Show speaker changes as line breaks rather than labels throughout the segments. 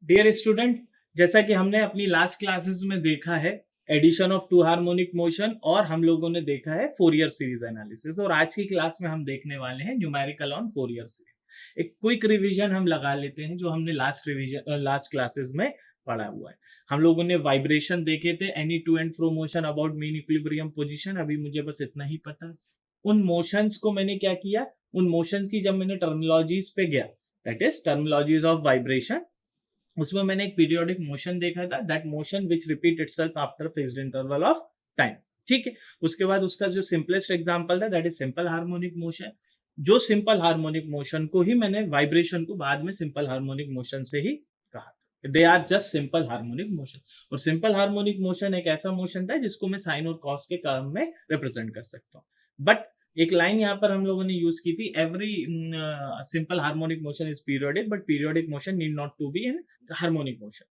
Dear student, जैसा कि हमने अपनी लास्ट क्लासेस में देखा है addition of two harmonic motion और हम लोगों ने देखा है फोरियर सीरीज एनालिसिस, और आज की क्लास में हम देखने वाले हैं न्यूमेरिकल ऑन फोरियर सीरीज। एक क्विक रिवीजन हम लगा लेते हैं जो हमने लास्ट क्लासेस में पढ़ा हुआ है। हम लोगों ने वाइब्रेशन देखे थे, any to and fro motion about mean equilibrium position. अभी मुझे बस इतना ही पता है। उन मोशंस को मैंने क्या किया, उन मोशंस की जब मैंने टर्मिनोलॉजीज पे गया, that is terminologies of vibration, उसमें मैंने एक पीरियोडिक मोशन देखा था, that motion which repeat itself after fixed interval of time. ठीक है, उसके बाद उसका जो सिंपलेस्ट एग्जांपल था that is simple harmonic motion. जो सिंपल हार्मोनिक मोशन को ही मैंने वाइब्रेशन को बाद में सिंपल हार्मोनिक मोशन से ही कहा था, they are just simple harmonic motion. और सिंपल हार्मोनिक मोशन एक ऐसा मोशन था जिसको मैं साइन और कॉस के टर्म में रिप्रेजेंट कर सकता हूँ। बट एक लाइन यहाँ पर हम लोगों ने यूज की थी, every simple harmonic motion is periodic but periodic motion need not to be in harmonic motion.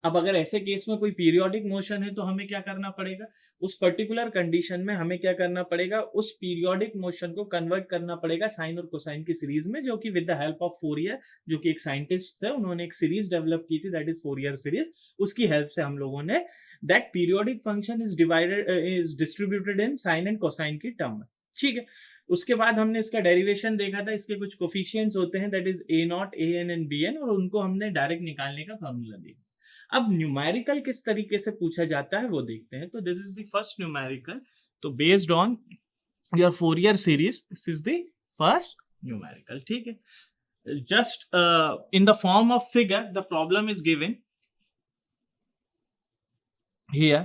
अब अगर ऐसे केस में कोई पीरियोडिक मोशन है तो हमें क्या करना पड़ेगा, उस पर्टिकुलर कंडीशन में हमें क्या करना पड़ेगा, उस पीरियोडिक मोशन को कन्वर्ट करना पड़ेगा साइन और कोसाइन की सीरीज में, जो कि with the help of Fourier, जो कि एक साइंटिस्ट थे, उन्होंने एक सीरीज डेवलप की थी दैट इज फोरियर सीरीज। उसकी हेल्प से हम लोगों ने that periodic function is distributed in sine and cosine की टर्म में। ठीक है, उसके बाद हमने इसका डेरिवेशन देखा था, इसके कुछ कोफिशिएंट्स होते हैं that is A naught, A N and B N, और उनको हमने डायरेक्ट निकालने का फॉर्मूला देखा। अब न्यूमेरिकल किस तरीके से पूछा जाता है वो देखते हैं। तो this is the first numerical, तो based on your Fourier series this is the first numerical. ठीक है, just in the form of figure the problem is given here,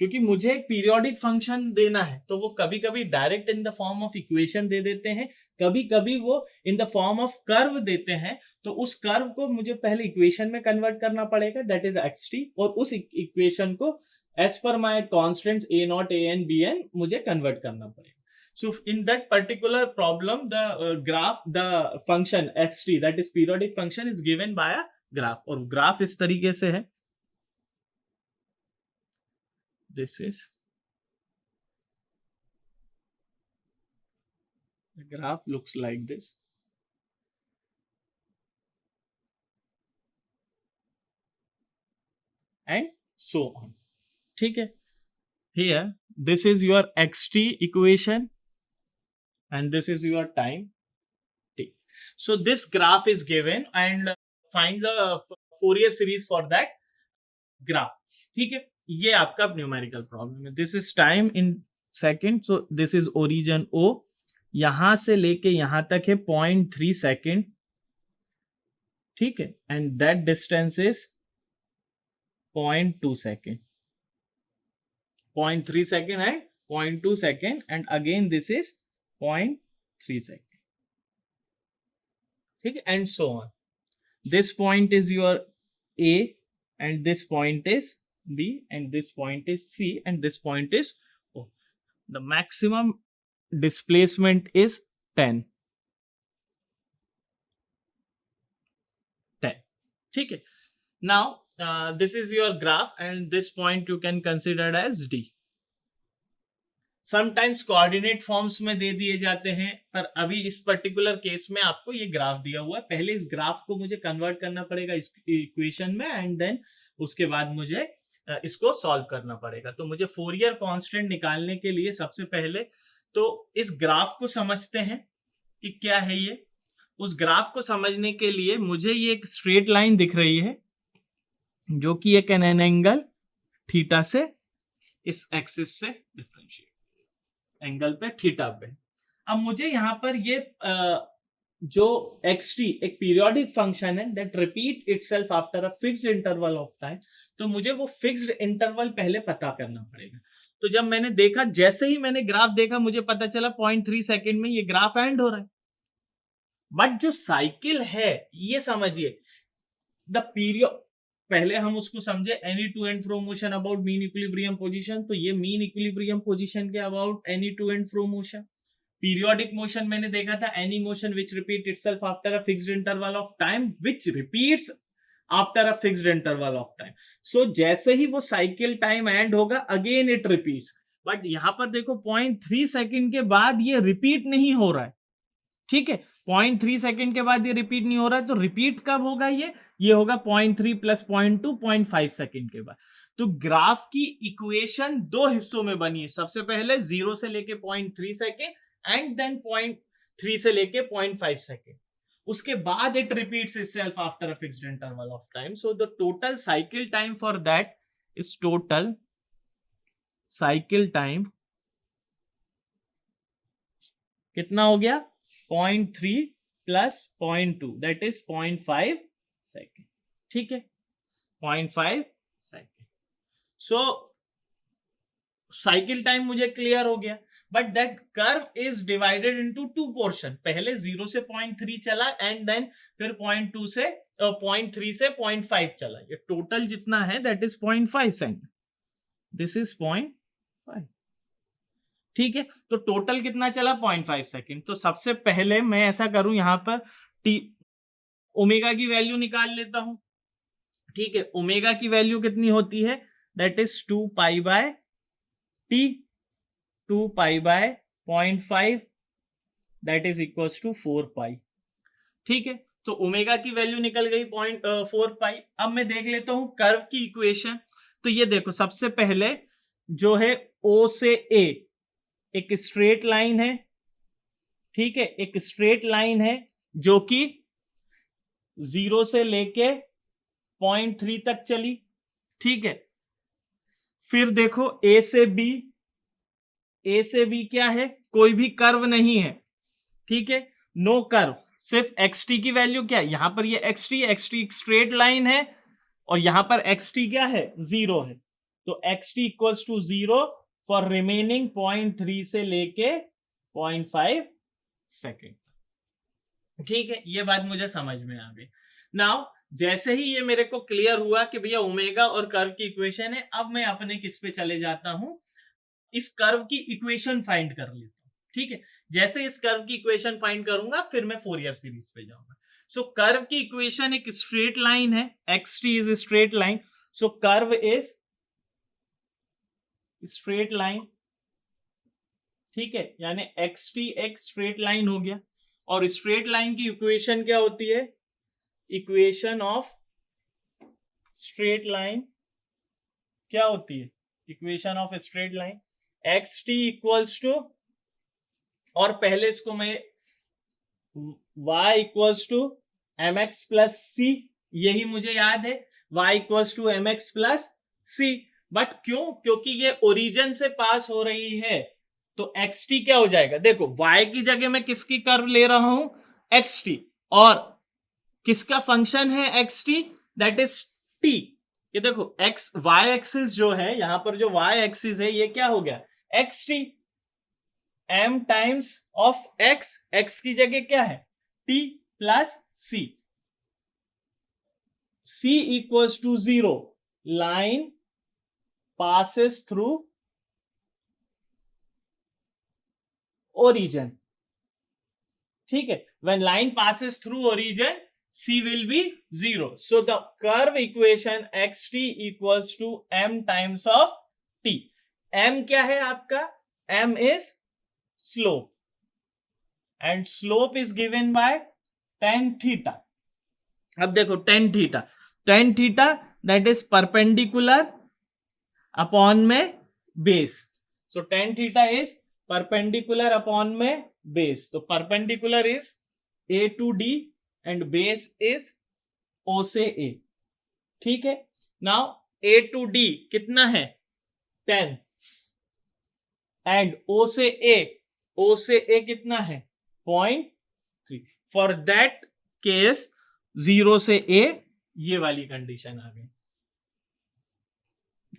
क्योंकि मुझे एक पीरियोडिक फंक्शन देना है तो वो कभी कभी direct in the form of equation दे देते हैं, कभी कभी वो in the form of curve देते हैं। तो उस कर्व को मुझे पहले इक्वेशन में कन्वर्ट करना पड़ेगा दैट इज xt, और उस इक्वेशन को एज पर my constants a naught, a n, b n मुझे कन्वर्ट करना पड़ेगा। So in that particular problem, the function xt, that is periodic function, is given by a graph, और graph इस तरीके से है, this is the graph looks like this, and so on. ठीक है, here this is your xt equation and this is your time t. So this graph is given and find the Fourier series for that graph. ठीक है, ये आपका numerical problem है। This is time in second, so this is origin O, यहां से लेके यहां तक है 0.3 सेकेंड। ठीक है, and that distance is 0.2 second, 0.3 second and 0.2 second, and again this is 0.3 second. ठीक है, and so on. This point is your A and this point is B and this point is C and this point is O. The maximum displacement is 10. ठीक है, now this is your graph and this point you can consider as D. Sometimes coordinate forms में दे दिए जाते हैं, पर अभी इस particular case में आपको ये ग्राफ दिया हुआ है। पहले इस ग्राफ को मुझे कन्वर्ट करना पड़ेगा इस इक्वेशन में, एंड देन उसके बाद मुझे इसको सॉल्व करना पड़ेगा। तो मुझे फोरियर कांस्टेंट निकालने के लिए सबसे पहले तो इस ग्राफ को समझते हैं कि क्या है ये। उस ग्राफ को समझने के लिए मुझे ये एक स्ट्रेट लाइन दिख रही है जो कि एक एन एंगल थीटा से इस एक्सिस से डिफरेंशिएट एंगल पे थीटा पे। अब मुझे यहां पर ये जो xt एक पीरियोडिक फंक्शन है that repeat itself after a fixed interval of time, तो मुझे वो फिक्स्ड इंटरवल पहले पता करना पड़ेगा। तो जब मैंने देखा, जैसे ही मैंने ग्राफ देखा, मुझे पता चला 0.3 सेकेंड में ये ग्राफ एंड हो रहा है। बट जो साइकिल है ये समझिए, द पीरियड, पहले हम उसको समझे any to and fro motion about mean equilibrium position, तो ये मीन इक्विलिब्रियम पोजीशन के about any to and fro motion. Periodic motion मैंने देखा था any motion which repeat itself after a fixed interval of time, which repeats after a fixed interval of time. So जैसे ही वो cycle time end होगा again it repeats, but यहां पर देखो 0.3 सेकेंड के बाद ये रिपीट नहीं हो रहा है। ठीक है, 0.3 सेकेंड के बाद ये रिपीट नहीं हो रहा है, तो रिपीट कब होगा ये होगा 0.3 प्लस 0.2 0.5 सेकेंड के बाद। तो ग्राफ की इक्वेशन दो हिस्सों में बनी है, सबसे पहले 0 से लेके 0.3 सेकेंड एंड देन 0.3 से लेके 0.5 सेकेंड, उसके बाद it repeats itself after a fixed interval of time. So the total cycle time for that is total cycle time कितना हो गया 0.3 प्लस 0.2 दैट इज 0.5 सेकेंड। ठीक है, 0.5 सेकेंड। सो साइकिल टाइम मुझे क्लियर हो गया, but that curve is divided into two portion. पहले 0 से 0.3 चला एंड देन फिर 0.2 से 0.3 से 0.5 चला। ये टोटल जितना है that is 0.5 second, this is 0.5। ठीक है, तो टोटल कितना चला 0.5 सेकेंड। तो सबसे पहले मैं ऐसा करूं, यहां पर टी ओमेगा की वैल्यू निकाल लेता हूं। ठीक है, ओमेगा की वैल्यू कितनी होती है, that is 2 pi by T, 2 pi by 0.5 that is equals to 4 pi. ठीक है, तो ओमेगा की वैल्यू निकल गई 0.4 पाई। अब मैं देख लेता हूं कर्व की इक्वेशन। तो ये देखो, सबसे पहले जो है ओ से ए एक स्ट्रेट लाइन है। ठीक है, एक स्ट्रेट लाइन है जो कि 0 से लेके 0.3 तक चली। ठीक है, फिर देखो ए से बी, ए से बी क्या है, कोई भी कर्व नहीं है। ठीक है, नो कर्व, सिर्फ एक्स टी की वैल्यू क्या है, यहां पर ये एक्स टी एक स्ट्रेट लाइन है और यहां पर एक्स टी क्या है, 0 है। तो X T equals to 0 for remaining 0.3 से लेके 0.5 सेकेंड। ठीक है, ये बात मुझे समझ में आ गई। नाउ जैसे ही ये मेरे को क्लियर हुआ कि भैया ओमेगा और कर्व की इक्वेशन है, अब मैं अपने किस पे चले जाता हूं, इस कर्व की इक्वेशन फाइंड कर लेता हूं। ठीक है, जैसे इस कर्व की इक्वेशन फाइंड करूंगा फिर मैं फोरियर सीरीज पे जाऊंगा। सो कर्व की इक्वेशन एक स्ट्रेट लाइन है, x T is straight line, so curve is straight line. ठीक है, यानी एक्स टी एक स्ट्रेट लाइन हो गया। और स्ट्रेट लाइन की इक्वेशन क्या होती है, इक्वेशन ऑफ स्ट्रेट लाइन क्या होती है, equation of straight line x T equals to, और पहले इसको मैं y equals to m x plus c, यही मुझे याद है, y equals to m x plus c. But क्यों, क्योंकि ये ओरिजिन से पास हो रही है, तो एक्स टी क्या हो जाएगा, देखो y की जगह मैं किसकी कर्व ले रहा हूं, एक्स टी, और किसका फंक्शन है x T, that is T. ये देखो एक्स वाई एक्सिस जो है, यहां पर जो वाई एक्सिस है ये क्या हो गया, X T, M times of X, X की जगह क्या है T plus C, C equals to 0, line passes through origin. ठीक है, when line passes through origin c will be 0, so the curve equation xt equals to m times of t। m क्या है आपका, m is slope and slope is given by tan theta। अब देखो tan theta that is perpendicular upon में base, so tan theta is perpendicular upon में base. तो perpendicular is a to d and base is o से a। ठीक है, now a to d कितना है 10 एंड o से a कितना है 0.3। फॉर दैट केस 0 से a ये वाली कंडीशन आ गई।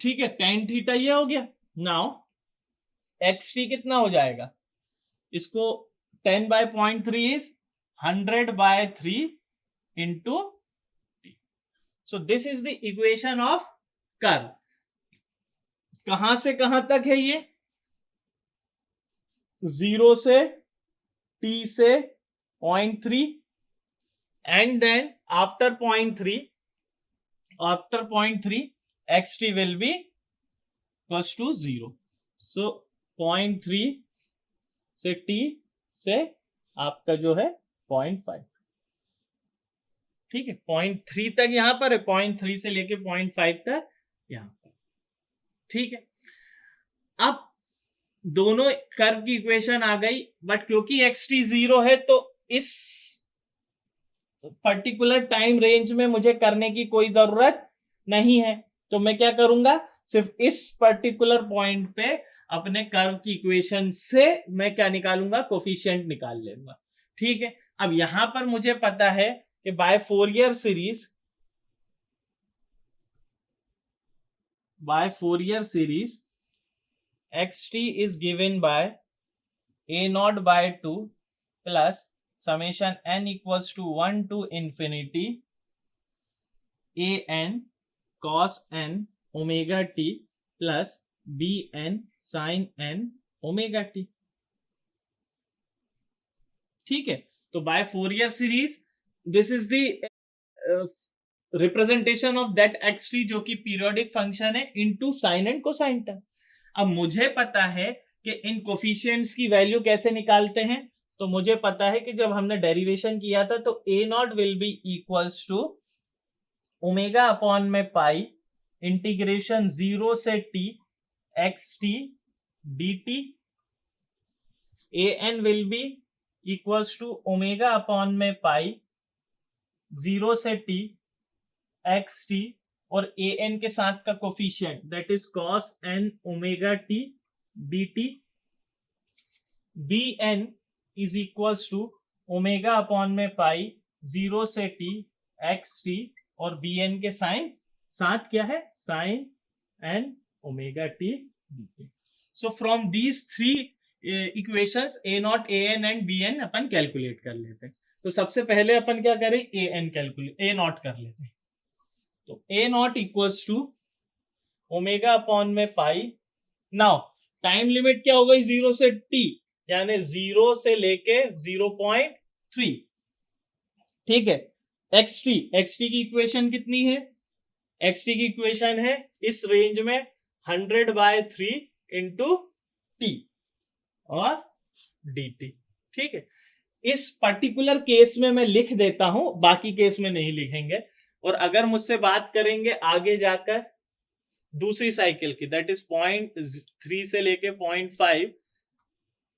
ठीक है, tan थीटा ये हो गया। नाउ एक्स टी कितना हो जाएगा, इसको 10 by 0.3 is 100 by 3 into T. So this is the equation of curve. कहां से कहां तक है ये, 0 से t से 0.3 and then after 0.3 xt will be equals to 0। so 0.3 से t से आपका जो है 0.5, ठीक है, 0.3 तक यहां पर है, 0.3 से लेके 0.5 तक यहां पर, ठीक है। अब दोनों कर्व की इक्वेशन आ गई, बट क्योंकि xt 0 है तो इस पर्टिकुलर टाइम रेंज में मुझे करने की कोई जरूरत नहीं है, तो मैं क्या करूंगा, सिर्फ इस पर्टिकुलर पॉइंट पे अपने कर्व की इक्वेशन से मैं क्या निकालूंगा, कोफिशिएंट निकाल लूंगा, ठीक है। अब यहां पर मुझे पता है कि by Fourier series xt is given by a0 by 2 plus summation n equals to 1 to infinity an cos n omega t plus bn sin n omega t, ठीक है। तो by Fourier series this is the representation of that xt जो कि periodic function है into sine and cosine term. अब मुझे पता है कि इन कोफिशिएंट्स की वैल्यू कैसे निकालते हैं, तो मुझे पता है कि जब हमने डेरिवेशन किया था तो a0 will be equals to omega upon में पाई इंटीग्रेशन 0 से t xt dt, an will be equals to omega upon में पाई 0 से t xt और an के साथ का coefficient that is cos n omega t dt, bn is equals to omega upon में pi 0 से t xt और bn के साथ क्या है, sine n omega t dt। So from these three equations a0 an and bn अपन calculate कर लेते हैं। तो सबसे पहले अपन क्या करें, a0 कर लेते हैं। तो a0 equals to omega upon में पाई, नाउ टाइम लिमिट क्या हो गई 0 से t, यानी 0 से लेके 0.3, ठीक है। xt की इक्वेशन कितनी है, xt की इक्वेशन है इस रेंज में 100/3 इंटू t और dt, ठीक है। इस पर्टिकुलर केस में मैं लिख देता हूं, बाकी केस में नहीं लिखेंगे। और अगर मुझसे बात करेंगे आगे जाकर दूसरी साइकिल की, दैट इज 0.3 से लेके 0.5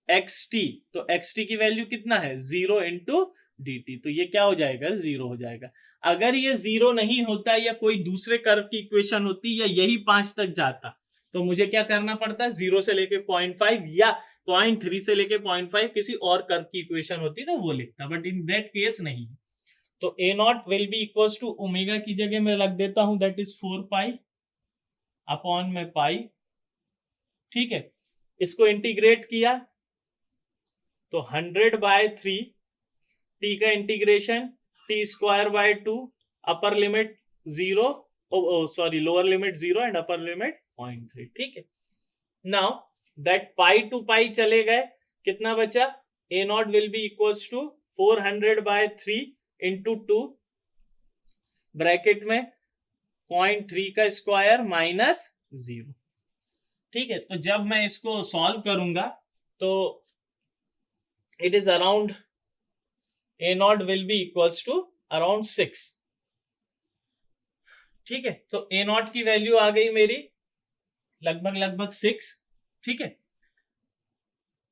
xt, तो xt की वैल्यू कितना है 0 इंटू dt, तो ये क्या हो जाएगा, 0 हो जाएगा। अगर ये 0 नहीं होता या कोई दूसरे कर्व की इक्वेशन होती या यही 5 तक जाता, तो मुझे क्या करना पड़ता, 0 से लेके 0.5 या 0.3 से लेके 0.5 किसी और कर्व की इक्वेशन होती तो वो लिखता, बट इन दैट केस नहीं। तो a0 will be equals to omega की जगह मैं रख देता हूं दैट इज 4 पाई अपॉन में पाई, ठीक है। इसको इंटीग्रेट किया तो 100/3 t का integration t square by 2, upper limit 0, sorry lower limit 0 and upper limit 0.3, ठीक है। Now that pi to pi चले गए, कितना बचा, a0 will be equals to 400/3 into 2 bracket में 0.3 का स्क्वायर माइनस 0, ठीक है। तो जब मैं इसको सॉल्व करूंगा तो it is around a0 will be equals to around 6, ठीक है। तो a0 की वैल्यू आ गई मेरी लगभग 6, ठीक है।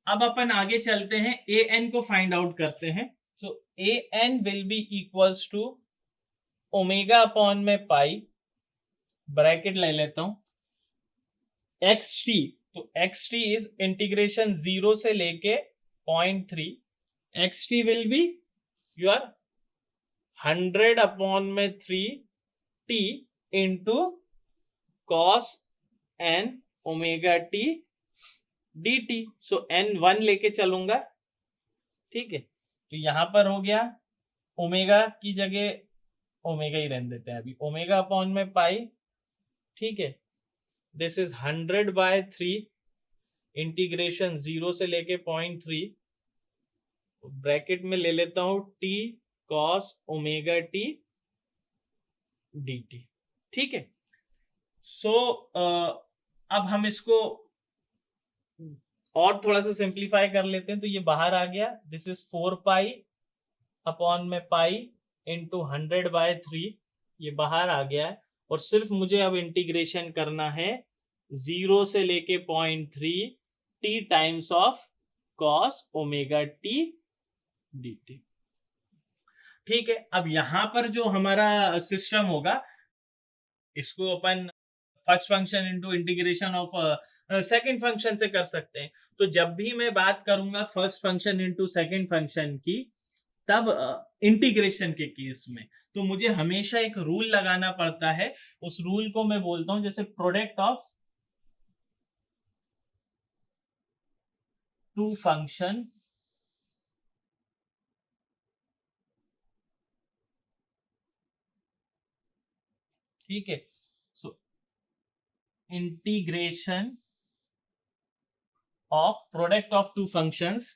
अब अपन आगे चलते हैं, an को फाइंड आउट करते हैं। So an will be equals to omega upon में पाई, ब्रैकेट ले लेता हूं, xt, तो xt इज इंटीग्रेशन 0 से लेके 0.3, xt will be your 100 upon में 3 t into cos n omega t dt। सो n 1 लेके चलूंगा, ठीक है। तो यहां पर हो गया ओमेगा की जगह ओमेगा ही रहने देते हैं अभी, ओमेगा अपॉन में पाई, ठीक है। दिस इज 100/3 इंटीग्रेशन 0 से लेके 0.3, ब्रैकेट में ले लेता हूं t cos omega t dt, ठीक है। सो अब हम इसको और थोड़ा सा सिंप्लीफाई कर लेते हैं, तो ये बाहर आ गया, दिस इज 4 पाई अपॉन में पाई इंटू 100/3, ये बाहर आ गया है। और सिर्फ मुझे अब इंटीग्रेशन करना है 0 से लेके 0.3 t times of cos omega t dt। ठीक है, अब यहां पर जो हमारा सिस्टम होगा, इसको अपन first function into integration of second function से कर सकते हैं। तो जब भी मैं बात करूंगा first function into second function की, तब इंटीग्रेशन के केस में तो मुझे हमेशा एक रूल लगाना पड़ता है। उस रूल को मैं बोलता हूं जैसे प्रोडक्ट ऑफ टू फंक्शन ठीक है। So integration of product of two functions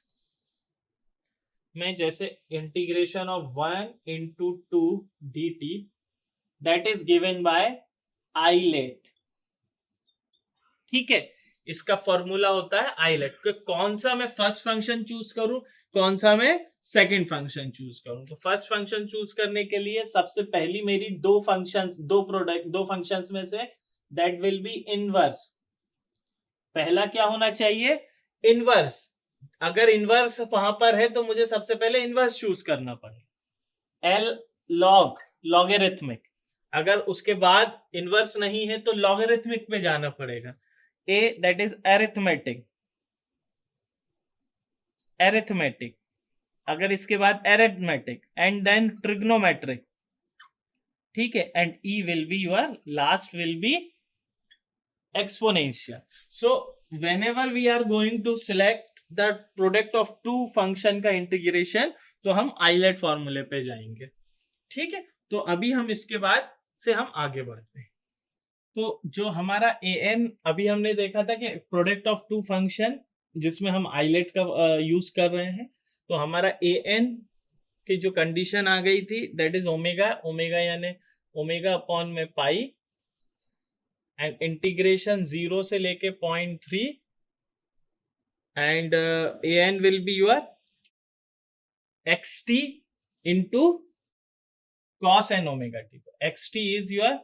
में जैसे integration of 1 into 2 dt that is given by ILATE. ठीक है, इसका फॉर्मूला होता है आइलेट। कौन सा मैं फर्स्ट फंक्शन चूज करूं, कौन सा मैं सेकंड फंक्शन चूज करूं। तो फर्स्ट फंक्शन चूज करने के लिए सबसे पहली मेरी दो फंक्शंस में say that will be inverse. पहला क्या होना चाहिए, इनवर्स। अगर इनवर्स वहां पर है तो मुझे सबसे पहले इनवर्स चूज करना पड़ेगा। L logarithmic. अगर उसके बाद इनवर्स नहीं है तो लॉगरिथमिक पे जाना पड़ेगा। ए दैट इज एरिथमेटिक। अगर इसके बाद एरिथमेटिक एंड देन ट्रिग्नोमेट्रिक। ठीक है, and E will be your last will be exponential. So whenever we are going to select the product of two function का integration, तो हम आइलेट फॉर्मूले पे जाएंगे। ठीक है, तो अभी हम इसके बाद से हम आगे बढ़ते हैं। तो जो हमारा an अभी हमने देखा था कि प्रोडक्ट ऑफ टू फंक्शन जिसमें हम आइलेट का यूज कर रहे हैं, तो हमारा an की जो कंडीशन आ गई थी दैट इज ओमेगा यानी ओमेगा अपॉन में पाई एंड इंटीग्रेशन 0 से लेके 0.3 and an will be your xt into cos and omega t। xt is your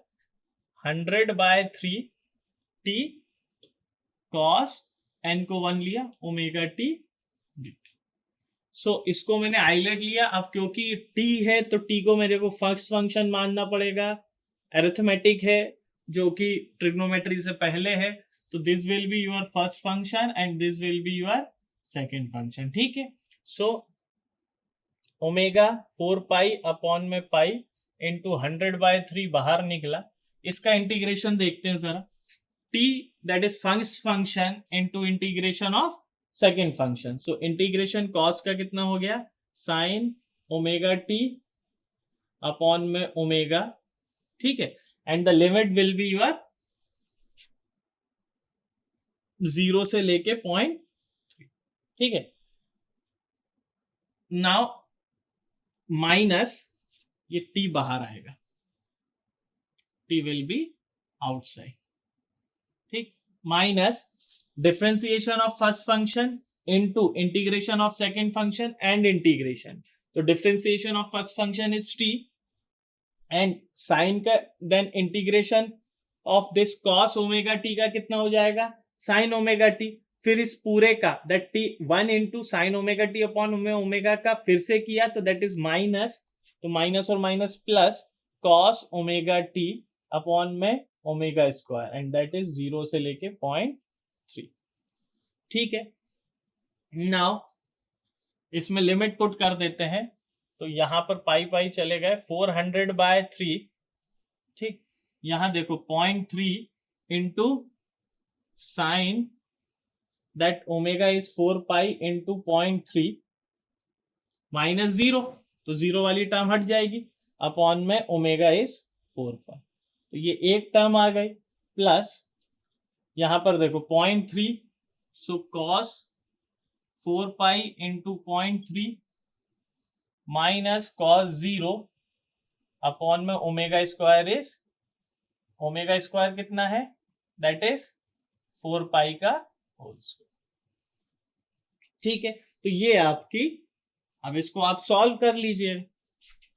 100/3 t cos n को 1 लिया ओमेगा t dt। सो इसको मैंने आइलेट लिया। अब क्योंकि t है तो t को मेरे को फर्स्ट फंक्शन मानना पड़ेगा। अरिथमेटिक है जो कि ट्रिग्नोमेट्री से पहले है, तो this will be your first function and this will be your second function. ठीक है, सो ओमेगा 4 पाई अपॉन में पाई इंटू 100/3 बाहर निकला। इसका इंटीग्रेशन देखते हैं जरा। t that is first function into integration of second function. So integration cos का कितना हो गया, साइन ओमेगा t अपॉन में ओमेगा। ठीक है, and the limit will be your 0 से लेके 0.3। ठीक है, नाउ माइनस ये t बाहर आएगा, t विल बी आउटसाइड। ठीक, minus differentiation of first function into integration of second function and integration. तो differentiation of first function is t and sine का then integration of this cos omega t का कितना हो जाएगा, sign omega T. फिर इस पूरे का that t 1 into sine omega T upon omega का फिर से किया तो दैट इज माइनस, तो माइनस और minus plus cos omega T upon में omega square and that is 0 से लेके 0.3। ठीक है, नाउ इसमें लिमिट पुट कर देते हैं। तो यहां पर पाई पाई चले गए, 400/3। ठीक, यहां देखो 0.3 into sine that omega is 4 pi into 0.3 minus 0, तो 0 वाली टर्म हट जाएगी अपॉन में ओमेगा इज 4 पाई। तो ये एक टर्म आ गई, प्लस यहां पर देखो 0.3, so cos 4 pi into 0.3 minus cos 0 upon में omega square is, omega square कितना है, दैट इज 4 पाई का होल स्क्वायर। ठीक है, तो ये आपकी अब इसको आप सॉल्व कर लीजिए,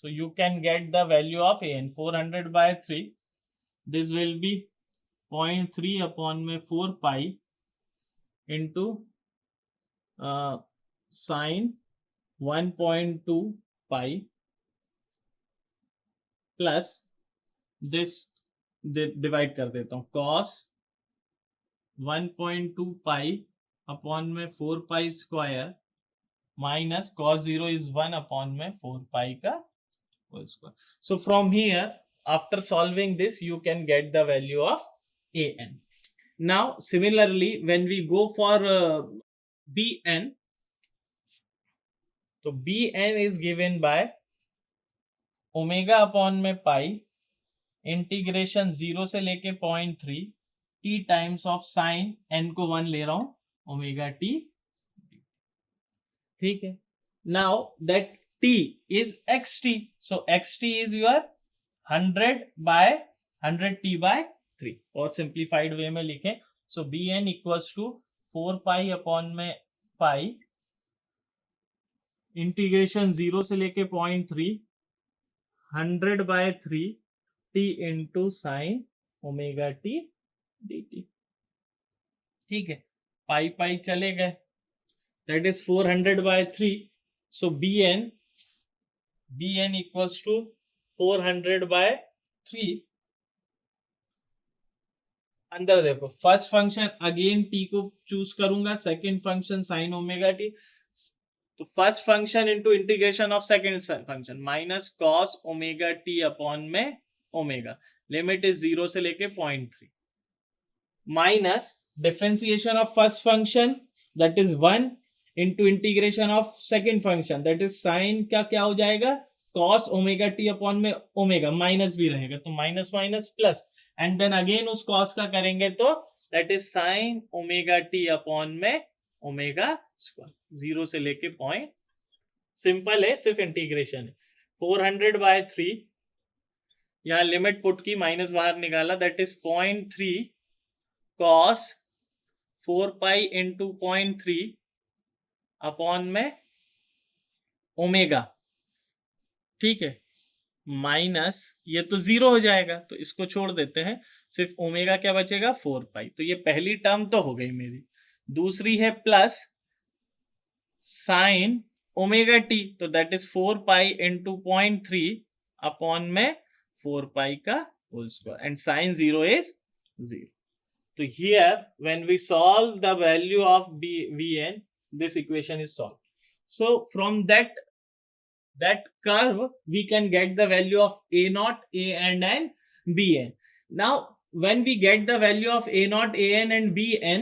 तो you can get the value of an 400/3, this will be 0.3 upon में 4 pi into sine 1.2 pi plus this divide कर देता हूं, cos 1.2 पाई अपॉन में 4 pi square minus cos 0 is 1 upon में 4 पाई का whole square. So from here, after solving this, you can get the value of an. Now similarly, when we go for bn, so bn is given by omega upon में pi integration 0 से लेके 0.3 t times of sine n को 1 ले रहा हूं omega t. ठीक है. Now that t is xt, so xt is your 100/100t/3, और सिंप्लीफाइड वे में लिखें, so bn equals to 4 pi upon में पाई इंटीग्रेशन 0 से लेके 0.3 100/3 t into sine omega t dt. ठीक है. पाई पाई चले गए, that is 400/3. So bn equals to 400/3. अंदर देखो, फर्स्ट फंक्शन अगेन t को चूज करूंगा, second function sine omega t, तो first function into integration of second function minus cos omega T upon में ओमेगा, लिमिट इज 0 से लेके 0.3 minus differentiation of first function that is 1 into integration of second function that is sine का क्या हो जाएगा, cos omega T upon में omega, minus भी रहेगा तो minus minus plus, and then again उस कॉस का करेंगे तो that is sine omega T upon में ओमेगा स्क्वायर, 0 से लेके पॉइंट. सिंपल है, सिर्फ इंटीग्रेशन है. 400/3 यहां लिमिट पुट की, माइनस बाहर निकाला, that is 0.3 cos 4 pi into 0.3 upon में ओमेगा. ठीक है. माइनस ये तो 0 हो जाएगा तो इसको छोड़ देते हैं, सिर्फ ओमेगा क्या बचेगा 4 पाई. तो ये पहली टर्म तो हो गई मेरी. दूसरी है प्लस साइन ओमेगा टी, तो that is 4 pi into 0.3 upon में 4 पाई का whole square, and sine 0 is 0. तो here when we solve the value of vn, this equation is solved. So from that curve we can get the value of a0, an and bn. Now when we get the value of a0, an and bn,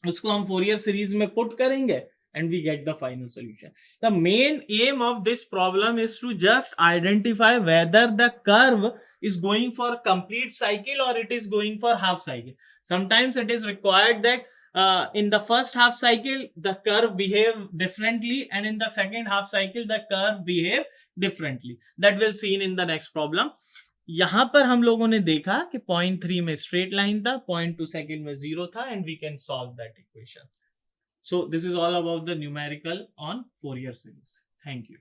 उसको हम Fourier series में put करेंगे and we get the final solution. The main aim of this problem is to just identify whether the curve is going for complete cycle or it is going for half cycle. Sometimes it is required that in the first half cycle the curve behave differently and in the second half cycle the curve behave differently. That we'll see in the next problem. यहां पर हम लोगों ने देखा कि 0.3 में straight line था, 0.2 second में 0 था, and we can solve that equation. So this is all about the numerical on Fourier series. Thank you.